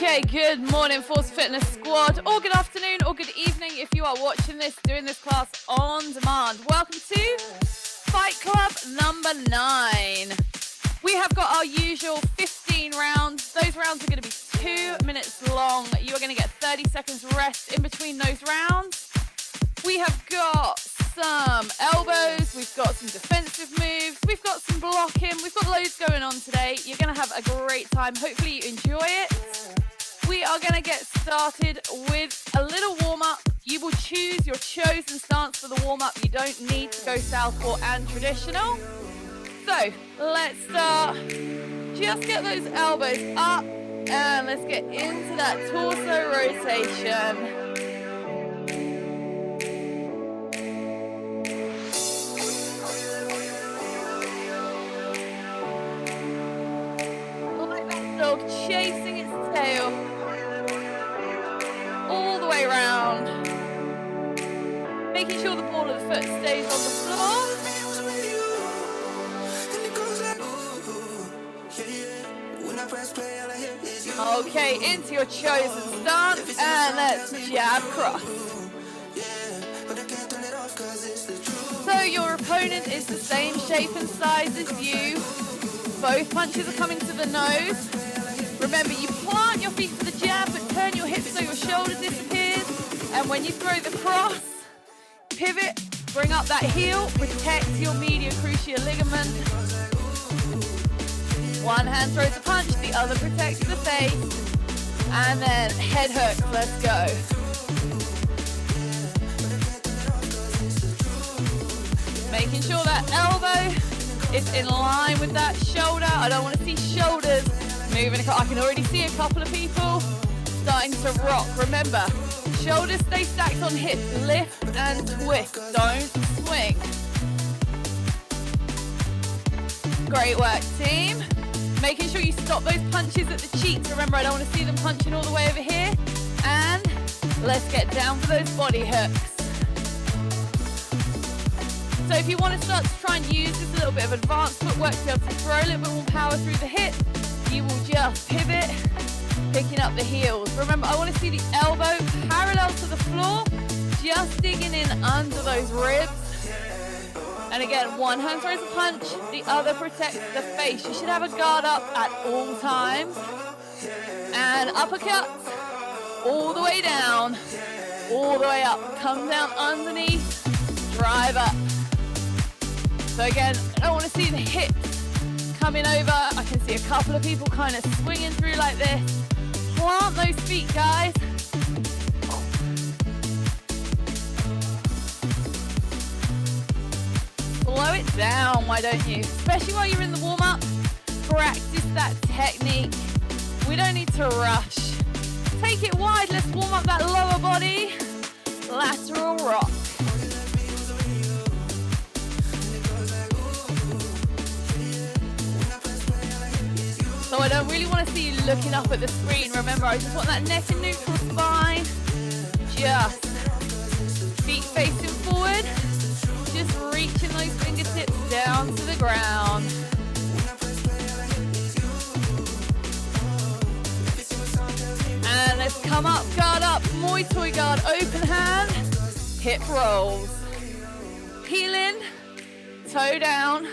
Okay, good morning, Forza Fitness Squad, or good afternoon, or good evening if you are watching this, doing this class on demand. Welcome to Fight Club number 9. We have got our usual 15 rounds. Those rounds are going to be 2 minutes long. You are going to get 30 seconds rest in between those rounds. We have got some elbows, we've got some defensive moves, we've got some blocking, we've got loads going on today. You're going to have a great time. Hopefully you enjoy it. We are going to get started with a little warm-up. You will choose your chosen stance for the warm-up. You don't need to go southpaw and traditional. So let's start. Just get those elbows up and let's get into that torso rotation. Dog chasing its tail all the way around, making sure the ball of the foot stays on the floor. Okay, into your chosen stance and let's jab cross. So your opponent is the same shape and size as you. Both punches are coming to the nose. Remember, you plant your feet for the jab, but turn your hips so your shoulder disappears. And when you throw the cross, pivot, bring up that heel, protect your medial cruciate ligament. One hand throws a punch, the other protects the face. And then head hook, let's go. Making sure that elbow is in line with that shoulder. I don't want to see shoulders moving. I can already see a couple of people starting to rock. Remember, shoulders stay stacked on hips. Lift and twist. Don't swing. Great work, team. Making sure you stop those punches at the cheeks. Remember, I don't want to see them punching all the way over here. And let's get down for those body hooks. So if you want to start to try and use this a little bit of advanced footwork to be able to throw a little bit more power through the hip, you will just pivot, picking up the heels. Remember, I want to see the elbow parallel to the floor, just digging in under those ribs. And again, one hand throws a punch, the other protects the face. You should have a guard up at all times. And uppercuts, all the way down, all the way up. Come down underneath, drive up. So again, I don't want to see the hips coming over. I can see a couple of people kind of swinging through like this. Plant those feet, guys. Slow it down, why don't you? Especially while you're in the warm-up, practice that technique. We don't need to rush. Take it wide, let's warm up that lower body. Lateral rock. So I don't really want to see you looking up at the screen. Remember, I just want that neck and neutral spine. Just feet facing forward. Just reaching those fingertips down to the ground. And let's come up, guard up, Muay Thai guard, open hand, hip rolls. Heel in, toe down.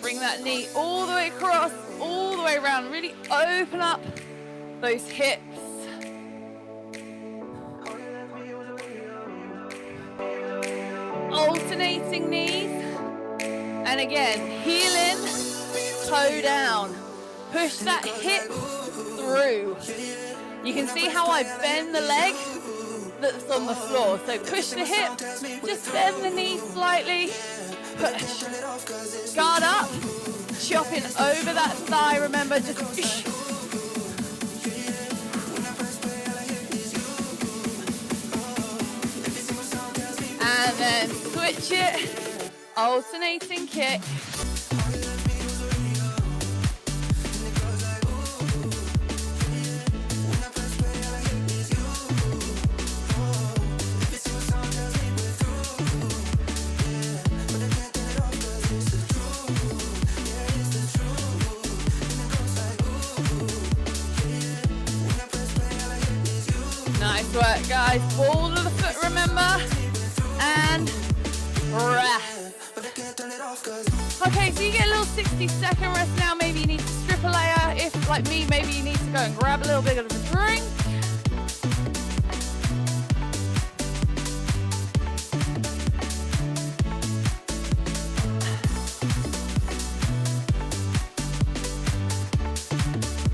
Bring that knee all the way across, all the way around. Really open up those hips. Alternating knees. And again, heel in, toe down. Push that hip through. You can see how I bend the leg that's on the floor. So push the hip, just bend the knee slightly. Push. Guard up. Chopping over that thigh. Remember, just and then switch it. Alternating kick. Nice work, guys. Ball of the foot, remember. And rest. Okay, so you get a little 60-second rest now. Maybe you need to strip a layer. If, like me, maybe you need to go and grab a little bit of a drink.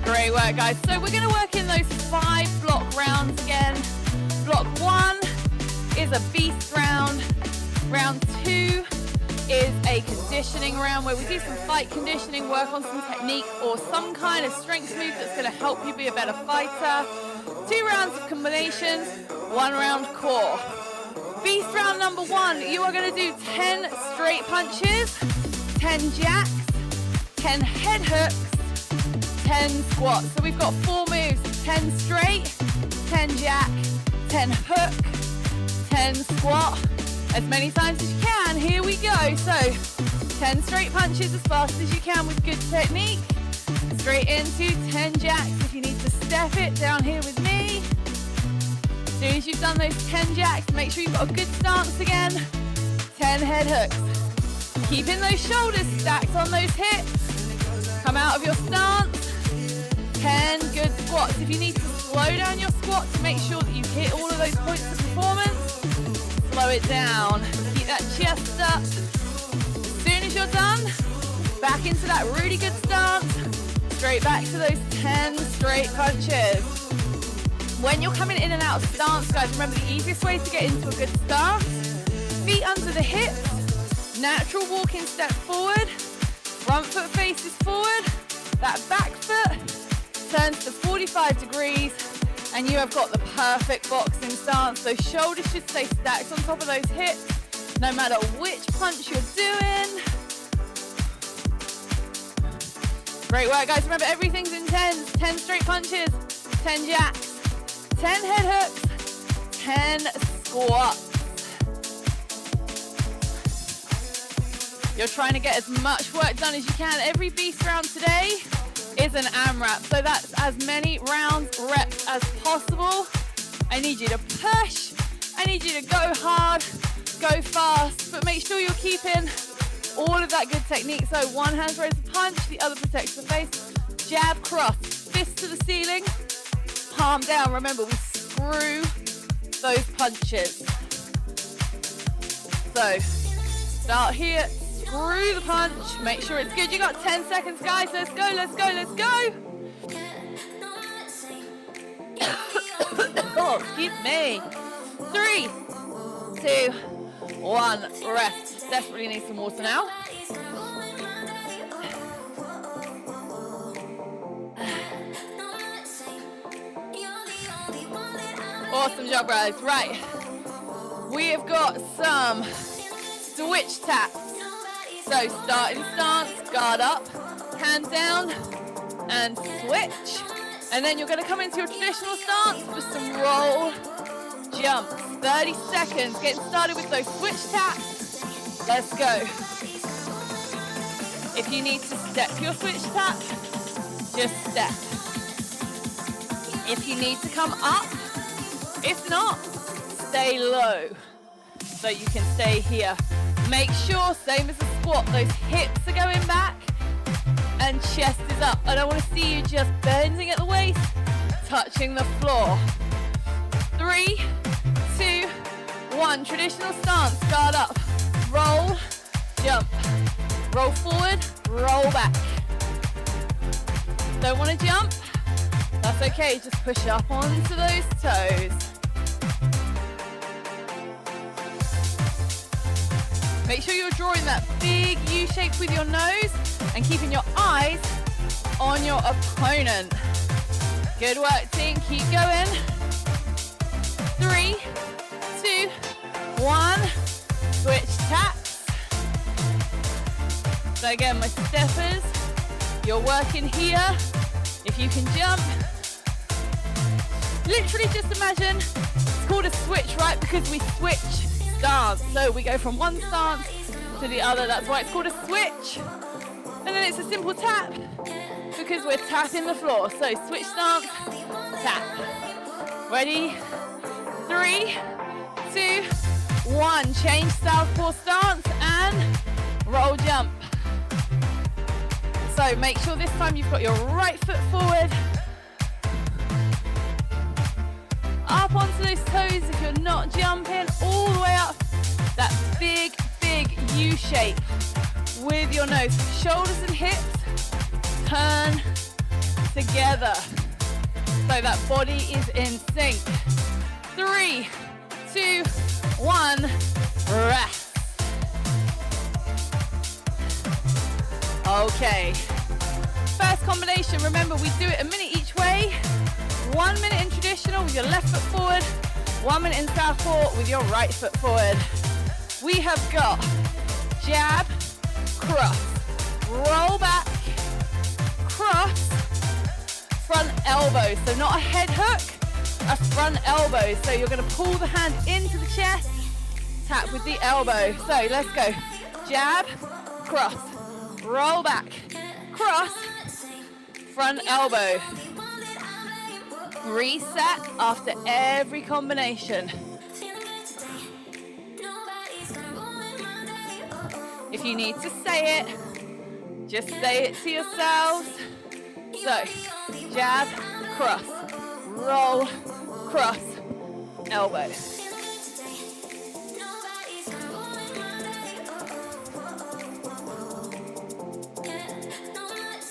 Great work, guys. So we're going to work in those 5 block rounds again. Block 1 is a beast round. Round 2 is a conditioning round where we do some fight conditioning, work on some technique or some kind of strength move that's going to help you be a better fighter. 2 rounds of combinations, 1 round core. Beast round number 1, you are going to do 10 straight punches, 10 jacks, 10 head hooks, 10 squats. So we've got 4 moves, 10 straight, 10 jack, 10 hook, 10 squat. As many times as you can. Here we go. So 10 straight punches as fast as you can with good technique. Straight into 10 jacks. If you need to step it, down here with me. As soon as you've done those 10 jacks, make sure you've got a good stance again. 10 head hooks. Keeping those shoulders stacked on those hips. Come out of your stance. 10 good squats. If you need to slow down your squat to make sure that you hit all of those points of performance, slow it down. Keep that chest up. As soon as you're done, back into that really good stance. Straight back to those 10 straight punches. When you're coming in and out of stance, guys, remember the easiest way to get into a good stance, feet under the hips, natural walking step forward, front foot faces forward, that back foot turns to 45 degrees, and you have got the perfect boxing stance. Those shoulders should stay stacked on top of those hips, no matter which punch you're doing. Great work, guys. Remember, everything's in 10s. 10 straight punches, 10 jacks, 10 head hooks, 10 squats. You're trying to get as much work done as you can. Every beast round today is an AMRAP, so that's as many rounds, reps as possible. I need you to push, I need you to go hard, go fast, but make sure you're keeping all of that good technique. So one hand raise the punch, the other protects the face, jab, cross, fist to the ceiling, palm down. Remember, we screw those punches. So start here, screw the punch, make sure it's good. You got 10 seconds, guys. Let's go, let's go, let's go. Oh, excuse me. 3, 2, 1, rest. Desperately need some water now. Awesome job, guys. Right. We have got some switch taps. So starting stance, guard up, hand down, and switch. And then you're going to come into your traditional stance with some roll jumps. 30 seconds, getting started with those switch taps. Let's go. If you need to step your switch tap, just step. If you need to come up, if not, stay low. So you can stay here. Make sure, same as a squat, those hips are going back and chest is up. I don't want to see you just bending at the waist, touching the floor. 3, 2, 1. Traditional stance, guard up, roll, jump, roll forward, roll back. Don't want to jump? That's okay, just push up onto those toes. Make sure you're drawing that big U shape with your nose and keeping your eyes on your opponent. Good work, team. Keep going. 3, 2, 1. Switch taps. So again, my steppers, you're working here. If you can jump, literally just imagine it's called a switch, right? Because we switch stance. So we go from one stance to the other. That's why it's called a switch. And then it's a simple tap because we're tapping the floor. So switch stance, tap. Ready? 3, 2, 1. Change southpaw stance and roll jump. So make sure this time you've got your right foot forward. Up onto those toes if you're not jumping, all the way up. That big, big U shape with your nose. Shoulders and hips turn together. So that body is in sync. 3, 2, 1, rest. Okay. First combination, remember we do it a minute each way. 1 minute in traditional with your left foot forward. 1 minute in southpaw with your right foot forward. We have got jab, cross, roll back, cross, front elbow. So not a head hook, a front elbow. So you're going to pull the hand into the chest, tap with the elbow. So let's go. Jab, cross, roll back, cross, front elbow. Reset after every combination. If you need to say it, just say it to yourselves. So, jab, cross, roll, cross, elbow.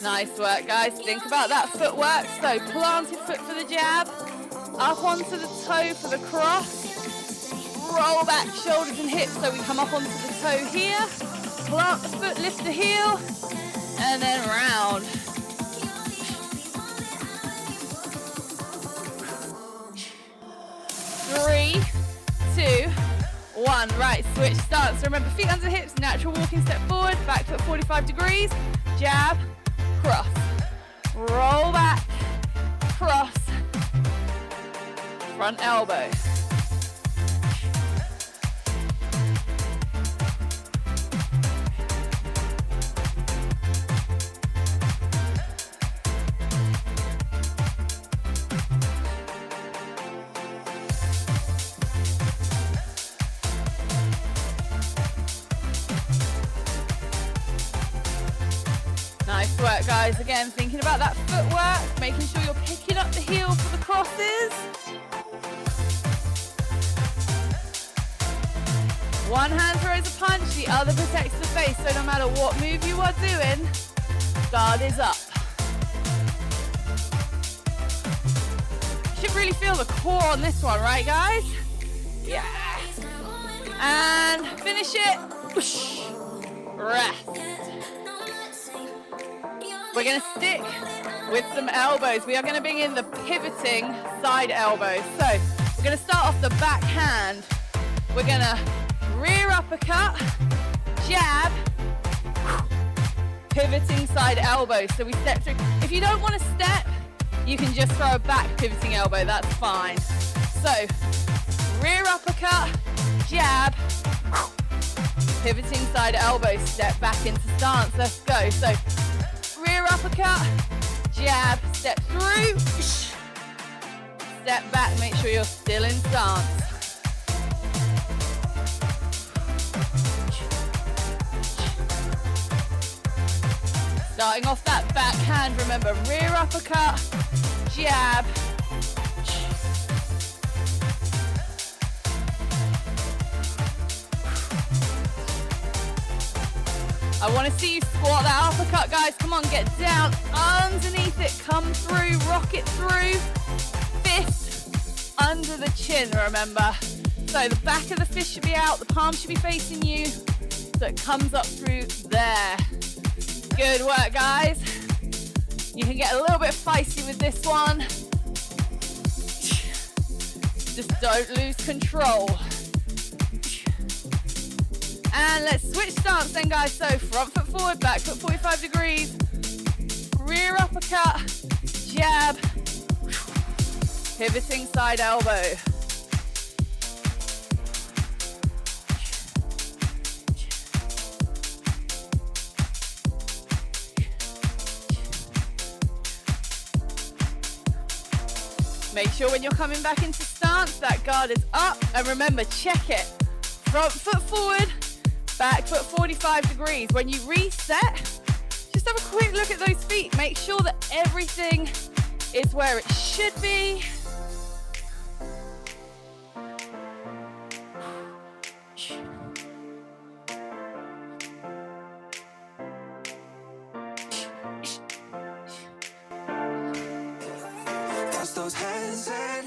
Nice work, guys. Think about that footwork. So, planted foot for the jab, up onto the toe for the cross, roll back shoulders and hips so we come up onto the toe here, plant the foot, lift the heel, and then round. Three, 2, 1. Right, switch stance. Remember, feet under hips, natural walking step forward, back foot 45 degrees, jab, cross, roll back, cross, front elbow. Nice work, guys. Again, thinking about that footwork, making sure you're picking up the heel for the crosses. One hand throws a punch, the other protects the face. So no matter what move you are doing, guard is up. You should really feel the core on this one, right, guys? Yeah. And finish it. Whoosh. Rest. We're going to stick with some elbows. We are going to bring in the pivoting side elbows. So we're going to start off the back hand. We're going to rear uppercut, jab, pivoting side elbow. So we step through. If you don't want to step, you can just throw a back pivoting elbow. That's fine. So rear uppercut, jab, pivoting side elbow. Step back into stance. Let's go. So rear uppercut, jab, step through, step back, make sure you're still in stance. Starting off that back hand, remember, rear uppercut, jab, I want to see you squat that uppercut, guys. Come on, get down underneath it. Come through, rock it through. Fist under the chin, remember. So the back of the fist should be out, the palm should be facing you. So it comes up through there. Good work, guys. You can get a little bit feisty with this one. Just don't lose control. And let's switch stance then, guys. So front foot forward, back foot 45 degrees. Rear uppercut, jab, pivoting side elbow. Make sure when you're coming back into stance, that guard is up. And remember, check it. Front foot forward, back foot 45 degrees. When you reset, just have a quick look at those feet. Make sure that everything is where it should be.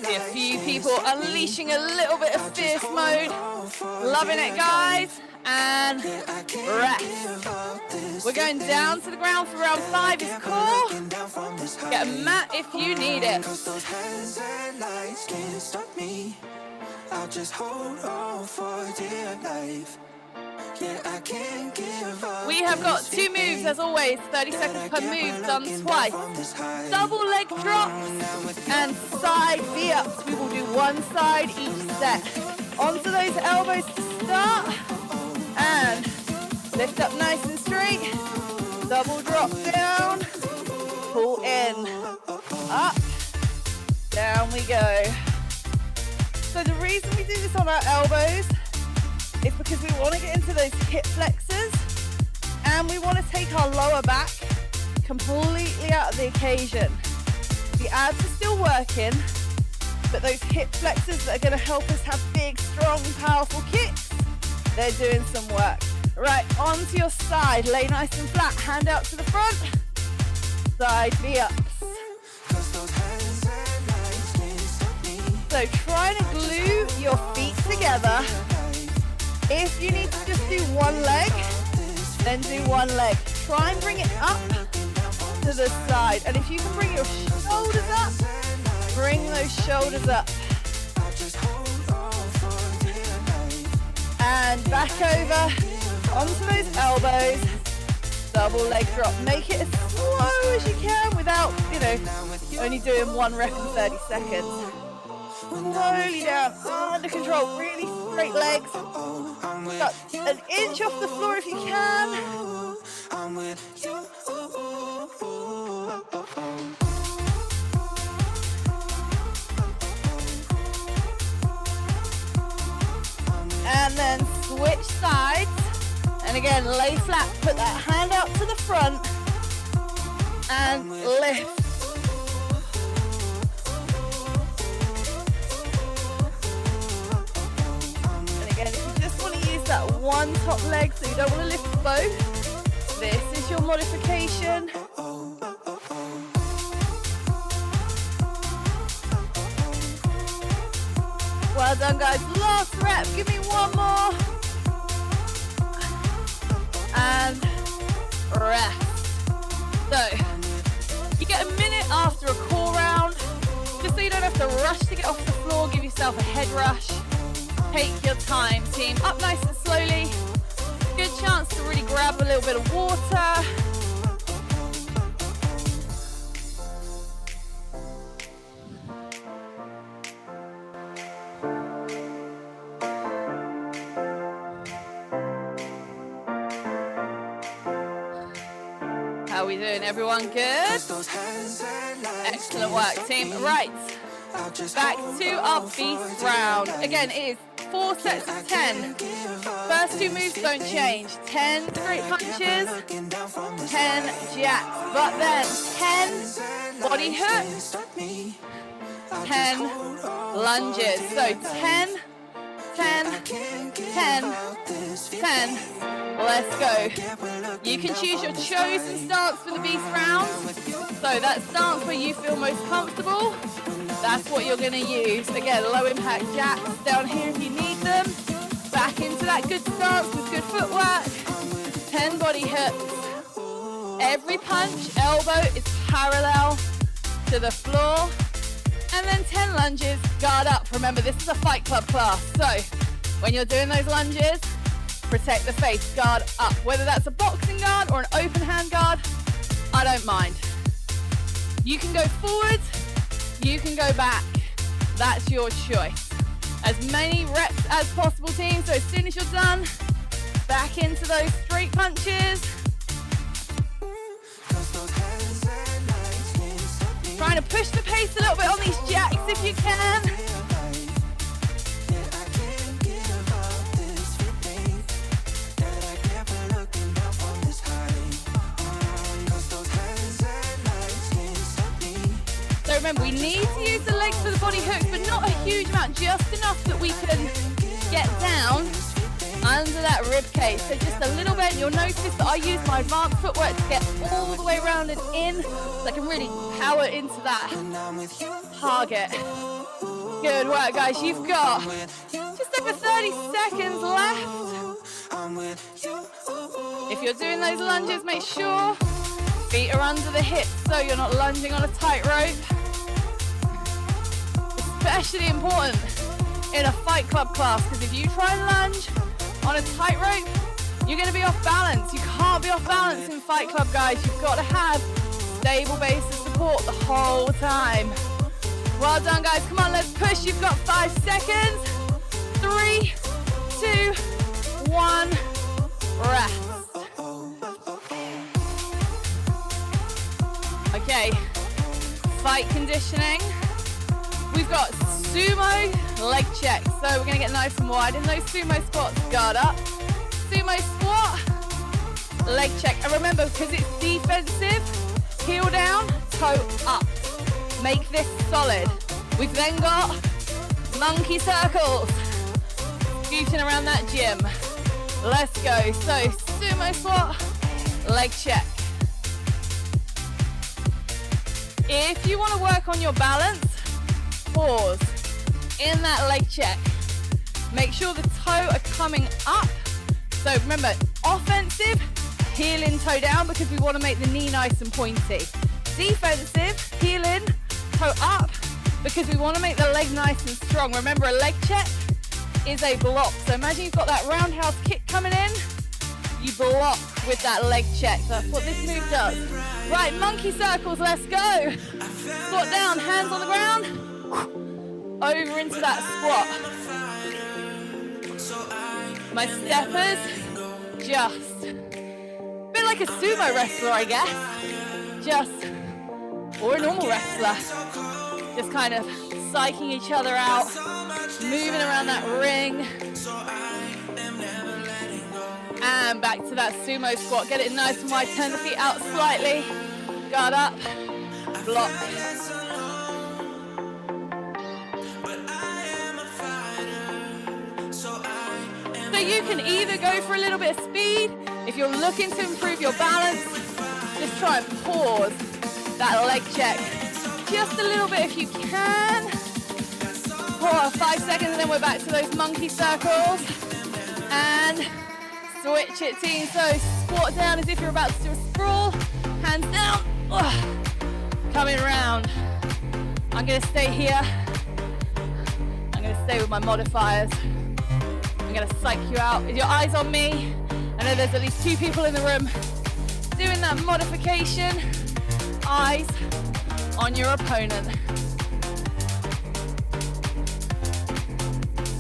See a few people unleashing a little bit of fierce mode. Loving it, guys. And rest. We're going down to the ground for round 5 is core. Get a mat if you need it. I'll just hold on for dear life. We have got 2 moves as always, 30 seconds per move, done twice. Double leg drops and side V-ups. We will do one side each set. Onto those elbows to start. And lift up nice and straight. Double drop down. Pull in. Up. Down we go. So the reason we do this on our elbows is because we want to get into those hip flexors and we want to take our lower back completely out of the occasion. The abs are still working, but those hip flexors that are going to help us have big, strong, powerful kicks, they're doing some work. Right, onto your side, lay nice and flat, hand out to the front, side V-ups. So try to glue your feet together. If you need to just do one leg, then do one leg. Try and bring it up to the side. And if you can bring your shoulders up, bring those shoulders up. And back over onto those elbows. Double leg drop. Make it as slow as you can without, only doing one rep in 30 seconds. Slowly down, under control, really straight legs. Got an inch off the floor if you can. And then switch sides. And again, lay flat, put that hand out to the front and lift. That one top leg, so you don't want to lift both. This is your modification. Well done, guys. Last rep. Give me one more. And rest. So you get a minute after a core round, just so you don't have to rush to get off the floor. Give yourself a head rush. Take your time, team. Up nice and slowly. Good chance to really grab a little bit of water. How are we doing, everyone? Good? Excellent work, team. Right. Back to our beast round. Again, it is 4 sets of 10. First 2 moves don't change. 10 straight punches, 10 jacks. But then 10 body hooks, 10 lunges. So 10, 10, 10, 10. Let's go. You can choose your chosen stance for the beast round. So that stance where you feel most comfortable, that's what you're going to use. Again, low impact jacks down here if you need them. Back into that good stance with good footwork. 10 body hooks. Every punch, elbow is parallel to the floor. And then 10 lunges, guard up. Remember, this is a Fight Club class. So when you're doing those lunges, protect the face, guard up. Whether that's a boxing guard or an open hand guard, I don't mind. You can go forward, you can go back. That's your choice. As many reps as possible, team. So as soon as you're done, back into those straight punches. Trying to push the pace a little bit on these jacks if body hooks, but not a huge amount, just enough that we can get down under that rib cage. So just a little bit. You'll notice that I use my advanced footwork to get all the way around and in, so I can really power into that target. Good work, guys. You've got just over 30 seconds left. If you're doing those lunges, make sure feet are under the hips so you're not lunging on a tightrope. Especially important in a Fight Club class, because if you try and lunge on a tightrope, you're going to be off balance. You can't be off balance in Fight Club, guys. You've got to have stable base of support the whole time. Well done, guys. Come on, let's push. You've got 5 seconds. 3, 2, 1, rest. Okay, fight conditioning. We've got sumo leg check. So we're gonna get nice and wide in those sumo squats. Guard up. Sumo squat, leg check. And remember, because it's defensive, heel down, toe up. Make this solid. We've then got monkey circles. Scooting around that gym. Let's go. So sumo squat, leg check. If you want to work on your balance, pause in that leg check. Make sure the toe are coming up. So remember, offensive, heel in, toe down, because we want to make the knee nice and pointy. Defensive, heel in, toe up, because we want to make the leg nice and strong. Remember, a leg check is a block. So imagine you've got that roundhouse kick coming in, you block with that leg check. That's what this move does. Right, monkey circles, let's go. Squat down, hands on the ground, over into that squat. My steppers, just a bit like a sumo wrestler, I guess. Or a normal wrestler. Just kind of psyching each other out, moving around that ring. And back to that sumo squat. Get it nice and wide, turn the feet out slightly. Guard up, block. So you can either go for a little bit of speed. If you're looking to improve your balance, just try and pause that leg check. Just a little bit if you can. For 5 seconds, and then we're back to those monkey circles. And switch it, team. So squat down as if you're about to do a sprawl. Hands down. Coming around. I'm going to stay here. I'm going to stay with my modifiers. I'm going to psych you out. With your eyes on me. I know there's at least 2 people in the room doing that modification. Eyes on your opponent.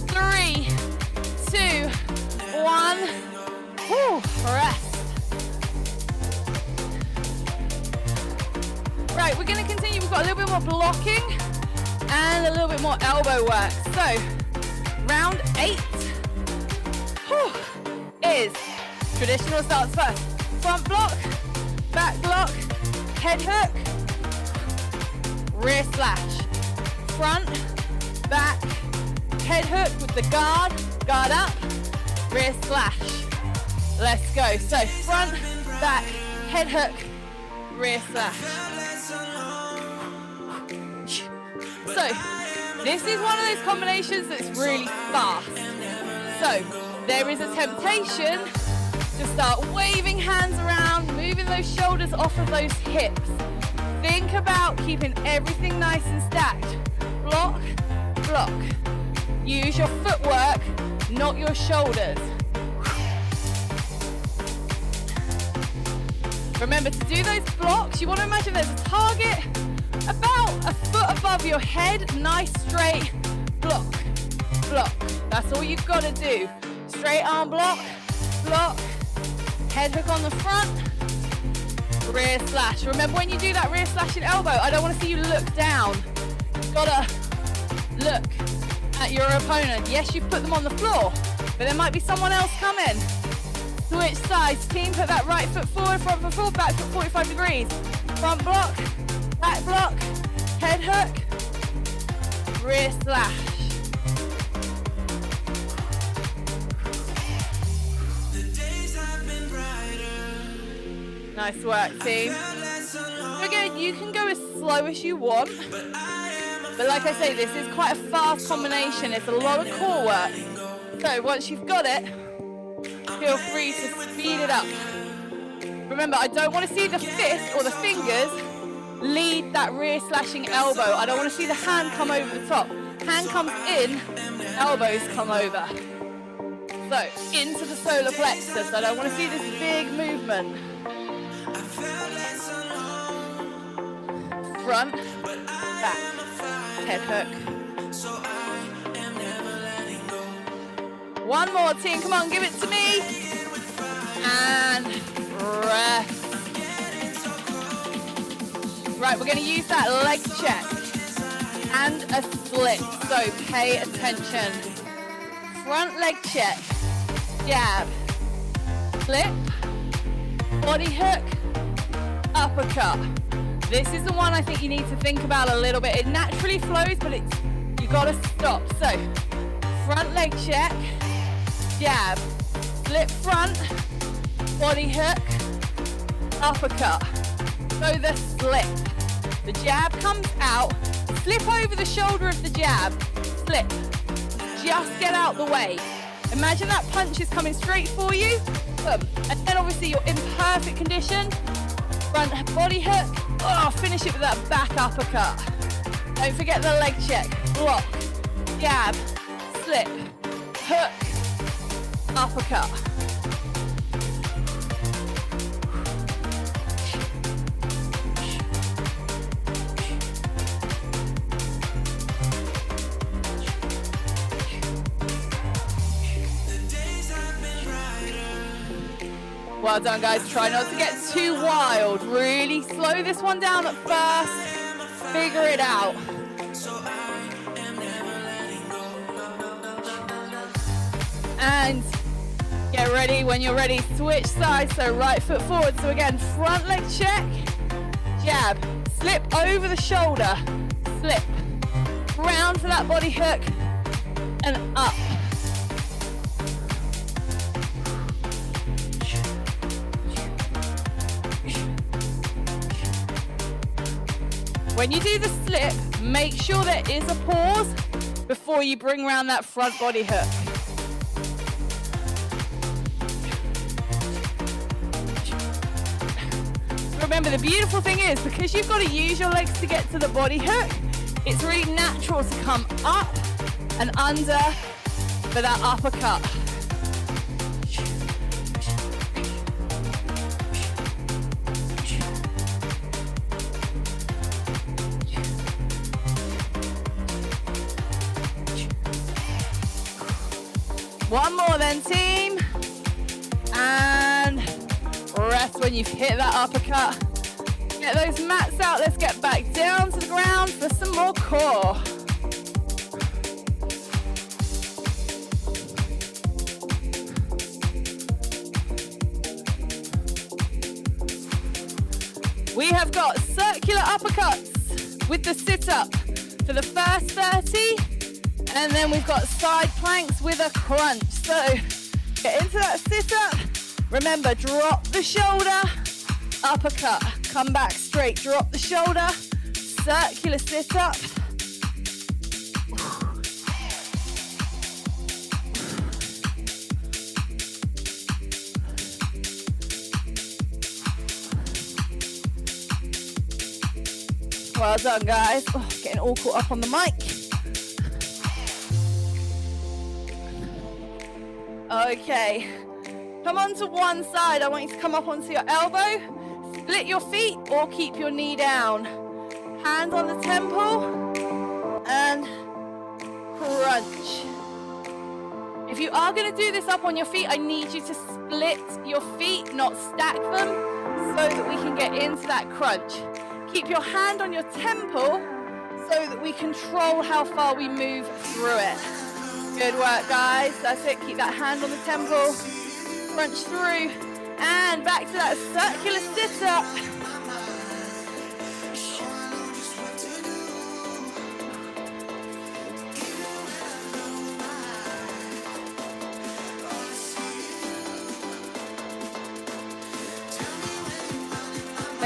3, 2, 1. Whew, rest. Right, we're going to continue. We've got a little bit more blocking and a little bit more elbow work. So, round 8 is traditional starts first. Front block, back block, head hook, rear slash. Front, back, head hook with the guard up, rear slash. Let's go. So front, back, head hook, rear slash. So this is one of those combinations that's really fast. So there is a temptation to start waving hands around, moving those shoulders off of those hips. Think about keeping everything nice and stacked. Block, block. Use your footwork, not your shoulders. Remember, to do those blocks, you want to imagine there's a target about a foot above your head. Nice straight block, block. That's all you've got to do. Straight arm block, block, head hook on the front, rear slash. Remember, when you do that rear slash and elbow, I don't want to see you look down. You've got to look at your opponent. Yes, you've put them on the floor, but there might be someone else coming. Switch sides, team, put that right foot forward, front foot forward, back foot 45 degrees. Front block, back block, head hook, rear slash. Nice work, team. Again, you can go as slow as you want, but like I say, this is quite a fast combination. It's a lot of core work. So once you've got it, feel free to speed it up. Remember, I don't want to see the fist or the fingers lead that rear slashing elbow. I don't want to see the hand come over the top. Hand comes in, elbows come over. So, into the solar plexus. I don't want to see this big movement. Front, back, head hook. One more, team. Come on, give it to me. And rest. Right, we're going to use that leg check and a split, so pay attention. Front leg check, jab, flip, body hook, uppercut. This is the one I think you need to think about a little bit. It naturally flows, but you got to stop. So, front leg check, jab, flip front, body hook, uppercut. So the slip. The jab comes out, slip over the shoulder of the jab, slip. Just get out the way. Imagine that punch is coming straight for you. Boom. And then obviously you're in perfect condition. Front body hook. Oh, finish it with that back uppercut. Don't forget the leg check. Block, jab, slip, hook, uppercut. Well done, guys. Try not to get too wild. Really slow this one down at first. Figure it out. And get ready. When you're ready, switch sides. So right foot forward. So again, front leg check, jab, slip over the shoulder, slip, round for that body hook, and up. When you do the slip, make sure there is a pause before you bring around that front body hook. Remember, the beautiful thing is, because you've got to use your legs to get to the body hook, it's really natural to come up and under for that uppercut. One more then, team. And rest when you've hit that uppercut. Get those mats out. Let's get back down to the ground for some more core. We have got circular uppercuts with the sit-up for the first 30. And then we've got side planks with a crunch. So get into that sit-up. Remember, drop the shoulder, uppercut. Come back straight, drop the shoulder, circular sit-up. Well done, guys. Oh, getting all caught up on the mic. Okay, come on to one side. I want you to come up onto your elbow, split your feet or keep your knee down. Hand on the temple and crunch. If you are going to do this up on your feet, I need you to split your feet, not stack them, so that we can get into that crunch. Keep your hand on your temple so that we control how far we move through it. Good work, guys. That's it. Keep that hand on the temple. Crunch through. And back to that circular sit-up.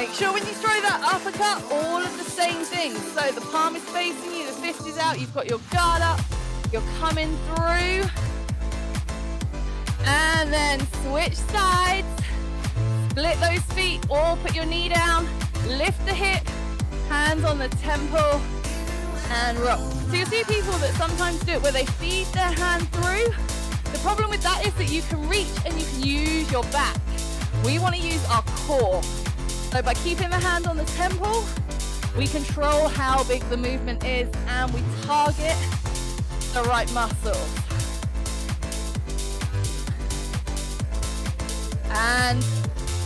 Make sure when you throw that uppercut, all of the same things. So the palm is facing you, the fist is out, you've got your guard up, you're coming through. And then switch sides, split those feet, or put your knee down, lift the hip, hands on the temple, and rock. So you'll see people that sometimes do it where they feed their hand through. The problem with that is that you can reach and you can use your back. We want to use our core. So by keeping the hand on the temple, we control how big the movement is and we target the right muscles. And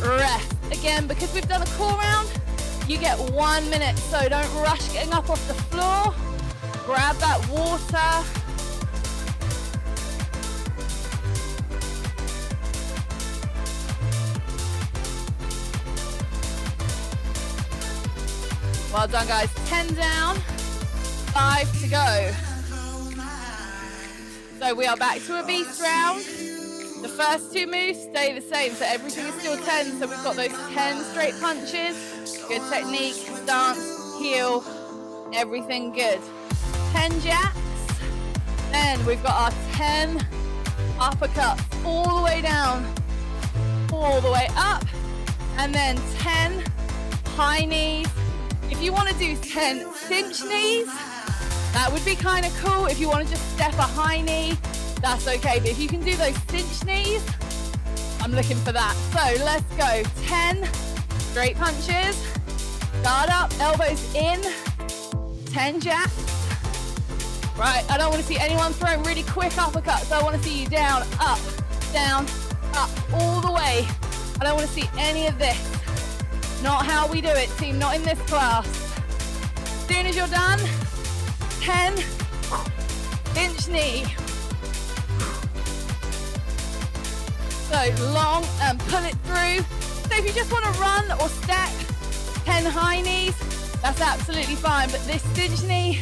rest. Again, because we've done a core round, you get 1 minute, so don't rush getting up off the floor. Grab that water. Well done, guys. 10 down, 5 to go. So we are back to a beast round. The first 2 moves stay the same, so everything is still 10. So we've got those 10 straight punches, good technique, stance, heel, everything good. 10 jacks, then we've got our 10 uppercuts all the way down, all the way up, and then 10 high knees. If you want to do 10 cinch knees, that would be kind of cool. If you want to just step a high knee, that's okay. But if you can do those cinch knees, I'm looking for that. So let's go. 10 straight punches, guard up, elbows in, 10 jacks. Right, I don't want to see anyone throwing really quick uppercuts. I want to see you down, up, all the way. I don't want to see any of this. Not how we do it, team, not in this class. As soon as you're done, 10 inch knee. So long and pull it through. So if you just want to run or step, 10 high knees, that's absolutely fine. But this cinch knee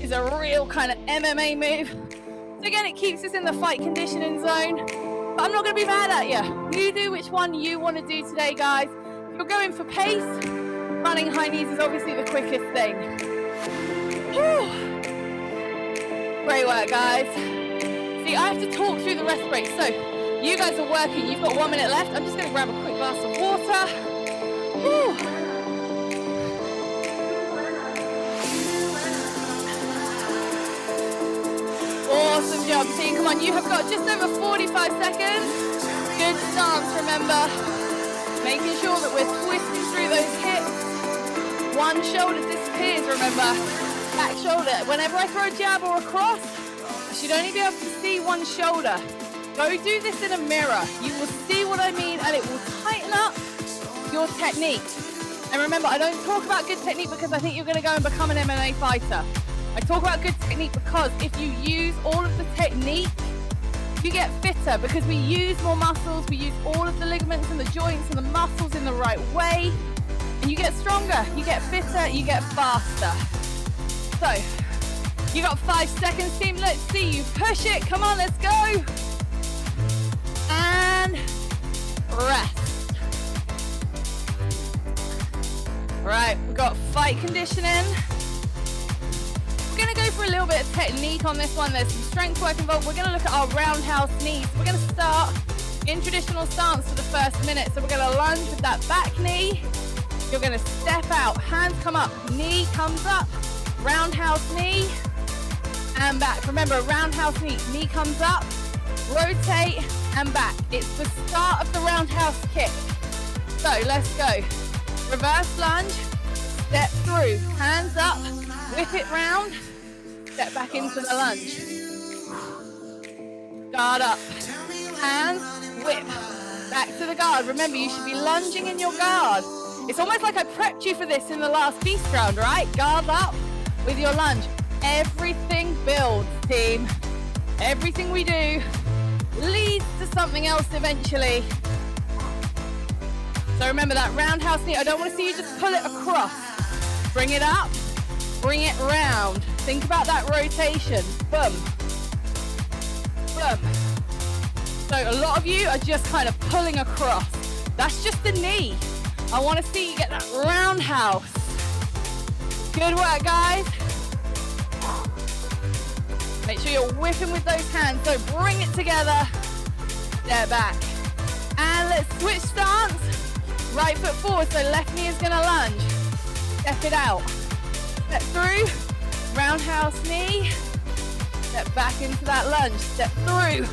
is a real kind of MMA move. So again, it keeps us in the fight conditioning zone. But I'm not going to be mad at you. You do which one you want to do today, guys. If you're going for pace, running high knees is obviously the quickest thing. Whew. Great work, guys. See, I have to talk through the rest break. So you guys are working. You've got 1 minute left. I'm just going to grab a quick glass of water. Whew. Awesome job, team. Come on, you have got just over 45 seconds. Good stance, remember. Making sure that we're twisting through those hips. One shoulder disappears, remember. Back shoulder. Whenever I throw a jab or a cross, I should only be able to see one shoulder. Go do this in a mirror. You will see what I mean, and it will tighten up your technique. And remember, I don't talk about good technique because I think you're going to go and become an MMA fighter. I talk about good technique because if you use all of the technique, you get fitter because we use more muscles, we use all of the ligaments and the joints and the muscles in the right way, and you get stronger, you get fitter, you get faster. So, you got 5 seconds, team. Let's see you push it. Come on, let's go. And rest. Right, we've got fight conditioning. We're going to go for a little bit of technique on this one. There's some strength work involved. We're going to look at our roundhouse knees. We're going to start in traditional stance for the first minute. So we're going to lunge with that back knee. You're going to step out, hands come up, knee comes up, roundhouse knee, and back. Remember, roundhouse knee, knee comes up, rotate, and back. It's the start of the roundhouse kick. So let's go. Reverse lunge, step through, hands up, whip it round, step back into the lunge. Guard up, hands, whip, back to the guard. Remember, you should be lunging in your guard. It's almost like I prepped you for this in the last beast round, right? Guard up with your lunge. Everything builds, team. Everything we do leads to something else eventually. So remember that roundhouse knee. I don't want to see you just pull it across. Bring it up, bring it round. Think about that rotation. Boom, boom. So a lot of you are just kind of pulling across. That's just the knee. I want to see you get that roundhouse. Good work, guys. Make sure you're whipping with those hands. So bring it together. Step back. And let's switch stance. Right foot forward, so left knee is gonna lunge. Step it out. Step through. Roundhouse knee. Step back into that lunge. Step through.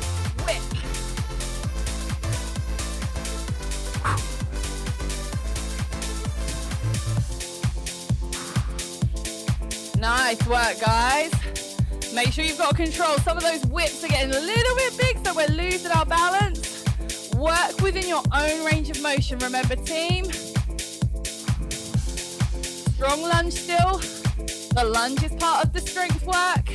Whip. Nice work, guys. Make sure you've got control. Some of those whips are getting a little bit big, so we're losing our balance. Work within your own range of motion, remember, team. Strong lunge still. The lunge is part of the strength work.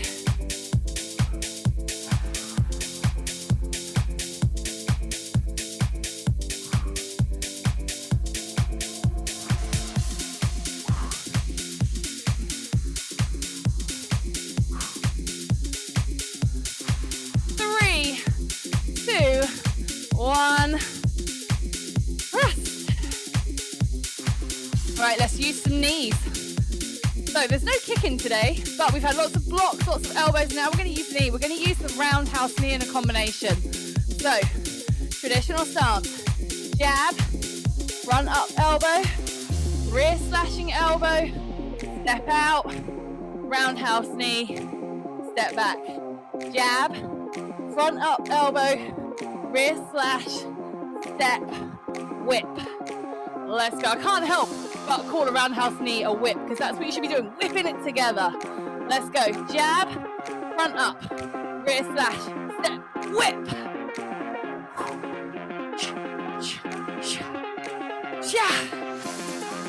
One, rest. Right, let's use some knees. So there's no kicking today, but we've had lots of blocks, lots of elbows. Now we're going to use knee. We're going to use the roundhouse knee in a combination. So, traditional stance. Jab, front up elbow, rear slashing elbow, step out, roundhouse knee, step back. Jab, front up elbow, rear slash, step, whip. Let's go. I can't help but call a roundhouse knee a whip because that's what you should be doing, whipping it together. Let's go. Jab, front up, rear slash, step, whip.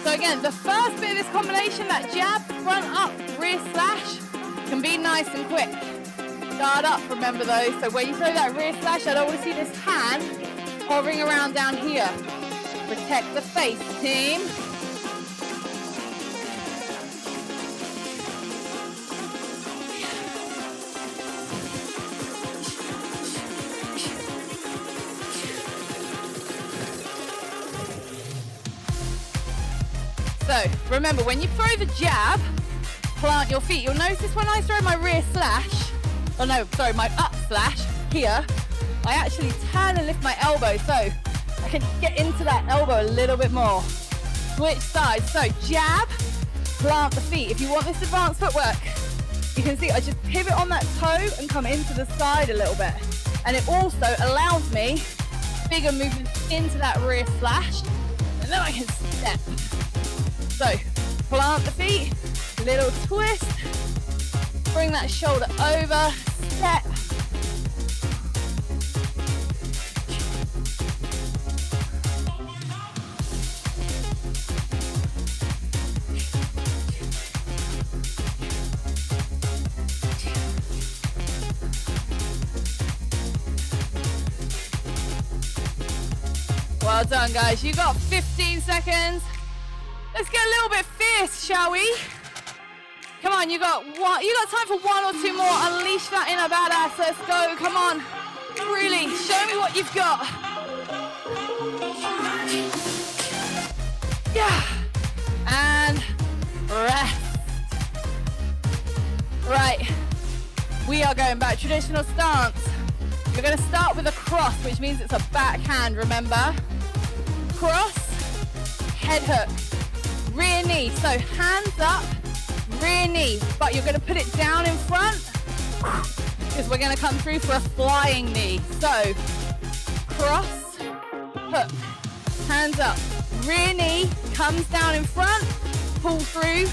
So again, the first bit of this combination, that jab, front up, rear slash, can be nice and quick. Guard up, remember those. So when you throw that rear slash, I don't want to see this hand hovering around down here. Protect the face, team. So remember, when you throw the jab, plant your feet. You'll notice when I throw my rear slash, oh no, sorry, my up slash here, I actually turn and lift my elbow so I can get into that elbow a little bit more. Switch sides. So jab, plant the feet. If you want this advanced footwork, you can see I just pivot on that toe and come into the side a little bit. And it also allows me bigger movements into that rear slash, and then I can step. So plant the feet, little twist, bring that shoulder over, step. Well done, guys. You got 15 seconds. Let's get a little bit fierce, shall we? Come on, you got time for one or two more. Unleash that inner badass. Let's go. Come on. Really, show me what you've got. Yeah. And rest. Right. We are going back. Traditional stance. You're going to start with a cross, which means it's a backhand, remember? Cross, head hook, rear knee. So hands up, rear knee, but you're going to put it down in front because we're going to come through for a flying knee. So cross, hook, hands up, rear knee, comes down in front, pull through.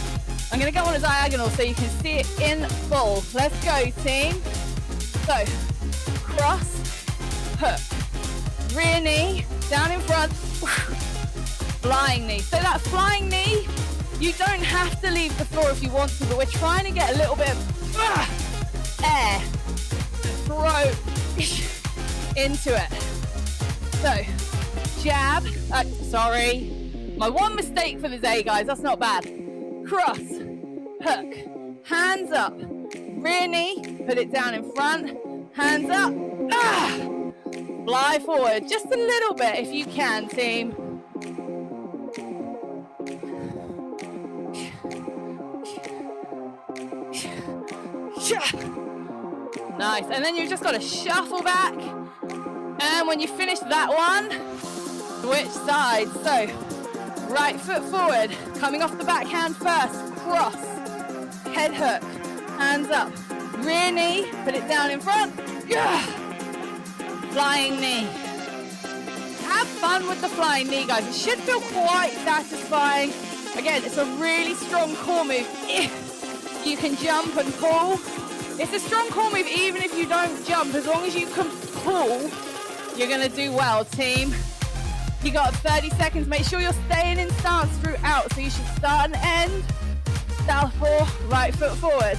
I'm going to go on a diagonal so you can see it in full. Let's go, team. So cross, hook, rear knee, down in front, flying knee. So that flying knee, you don't have to leave the floor if you want to, but we're trying to get a little bit of air, throw into it. So jab, sorry, my one mistake for the day, guys, that's not bad. Cross, hook, hands up, rear knee, put it down in front, hands up, fly forward just a little bit if you can, team. Nice. And then you've just got to shuffle back. And when you finish that one, switch sides. So right foot forward, coming off the backhand first, cross, head hook, hands up, rear knee, put it down in front, flying knee. Have fun with the flying knee, guys. It should feel quite satisfying. Again, it's a really strong core move if you can jump and pull. It's a strong core move even if you don't jump. As long as you can pull, you're gonna do well, team. You got 30 seconds. Make sure you're staying in stance throughout. So you should start and end. Southpaw, right foot forward.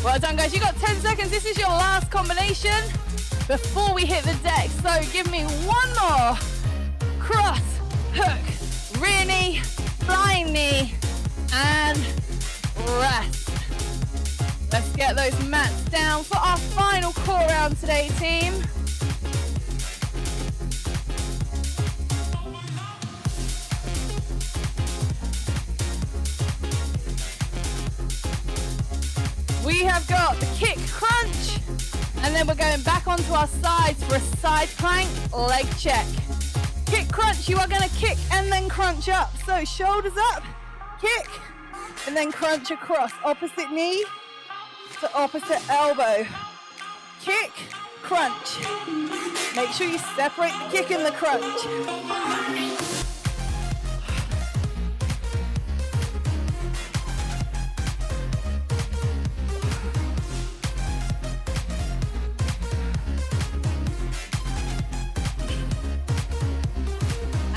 Well done, guys. You got 10 seconds. This is your last combination before we hit the deck. So give me one more. Cross, hook, rear knee, flying knee, and rest. Let's get those mats down for our final core round today, team. We have got the kick crunch, and then we're going back onto our sides for a side plank leg check. Kick crunch, you are going to kick and then crunch up. So shoulders up, kick, and then crunch across. Opposite knee to opposite elbow. Kick, crunch. Make sure you separate the kick and the crunch.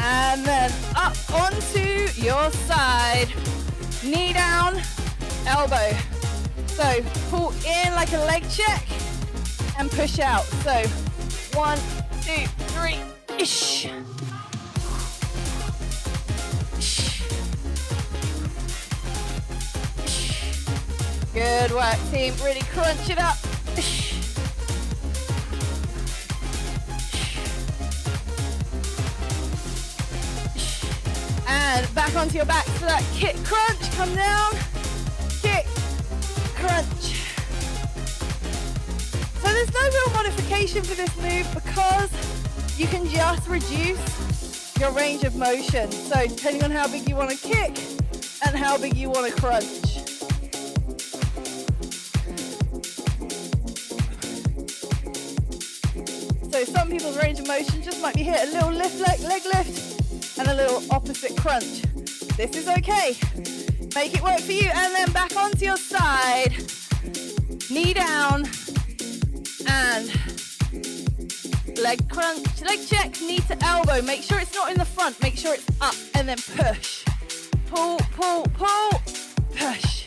And then up onto your side. Knee down, elbow. So pull in like a leg check and push out. So 1, 2, 3, ish. Good work, team. Really crunch it up. And back onto your back for that kick crunch. Come down, kick, crunch. So there's no real modification for this move because you can just reduce your range of motion. So depending on how big you want to kick and how big you want to crunch. So some people's range of motion just might be hit a little lift, leg lift, and a little opposite crunch. This is okay. Make it work for you. And then back onto your side. Knee down. And leg crunch. Leg check, knee to elbow. Make sure it's not in the front. Make sure it's up and then push. Pull, pull, pull. Push.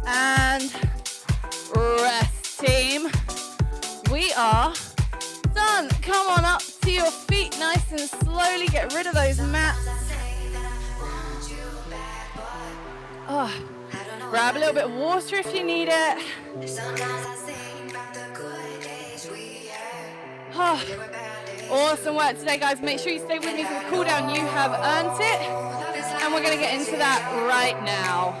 And rest, team. We are done. Come on up to your feet nice and slowly. Get rid of those mats. Oh, grab a little bit of water if you need it. Oh, awesome work today, guys. Make sure you stay with me for the cool down. You have earned it. And we're going to get into that right now.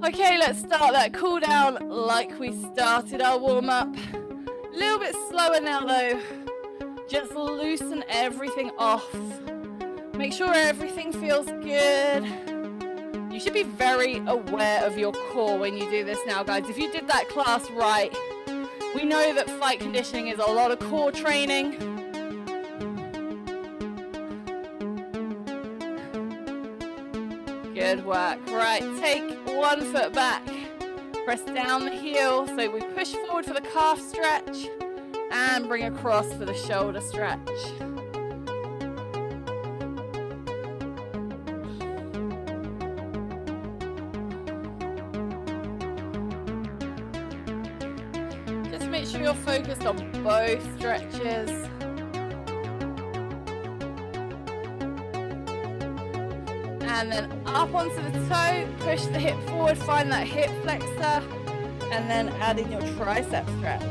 Okay, let's start that cool down like we started our warm up. A little bit slower now though. Just loosen everything off. Make sure everything feels good. You should be very aware of your core when you do this now, guys. If you did that class right, we know that fight conditioning is a lot of core training. Good work. Right, take one foot back. Press down the heel. So we push forward for the calf stretch and bring across for the shoulder stretch. Just make sure you're focused on both stretches. and then up onto the toe, push the hip forward, find that hip flexor, and then add in your tricep stretch.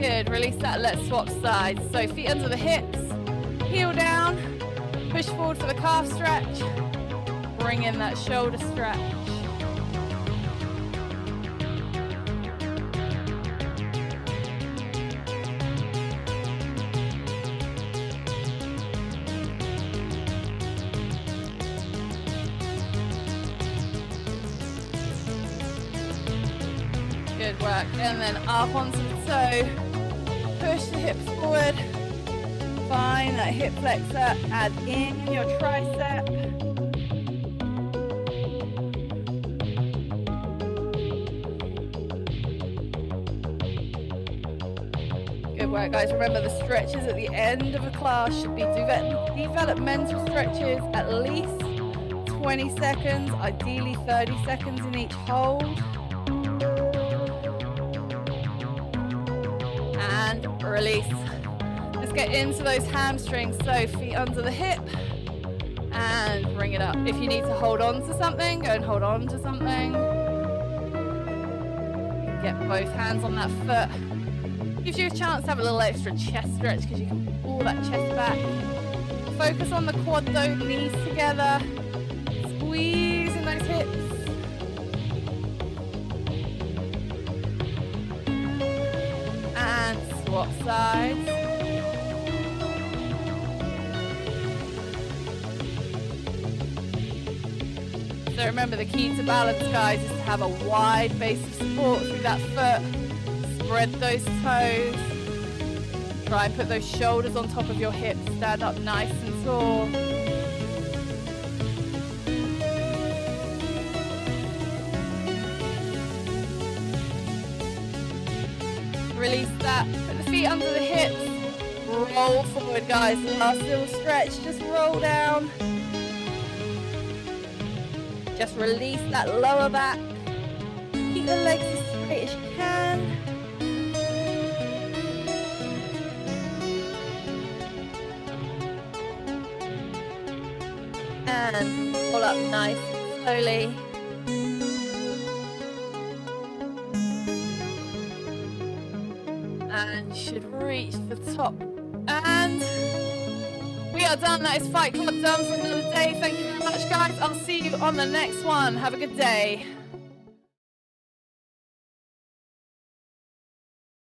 Good, release that, let's swap sides. So feet under the hips, heel down, push forward for the calf stretch, bring in that shoulder stretch. Good work, and then up onto the toe. Push the hips forward, find that hip flexor, add in your tricep. Good work, guys. Remember, the stretches at the end of a class should be developmental stretches, at least 20 seconds, ideally 30 seconds in each hold. And release. Let's get into those hamstrings. So feet under the hip and bring it up. If you need to hold on to something, go and hold on to something. Get both hands on that foot. Gives you a chance to have a little extra chest stretch because you can pull that chest back. Focus on the quad though, knees together. Squeeze in those hips. And swap sides. So remember, the key to balance, guys, is to have a wide base of support through that foot. Spread those toes. Try and put those shoulders on top of your hips. Stand up nice and tall. Release that. Put the feet under the hips. Roll forward, guys. Last little stretch. Just roll down. Just release that lower back. Keep the legs as straight as you can. And pull up nice and slowly. And you should reach the top. And we are done. That is Fight Club done for another day. Thank you very much, guys. I'll see you on the next one. Have a good day.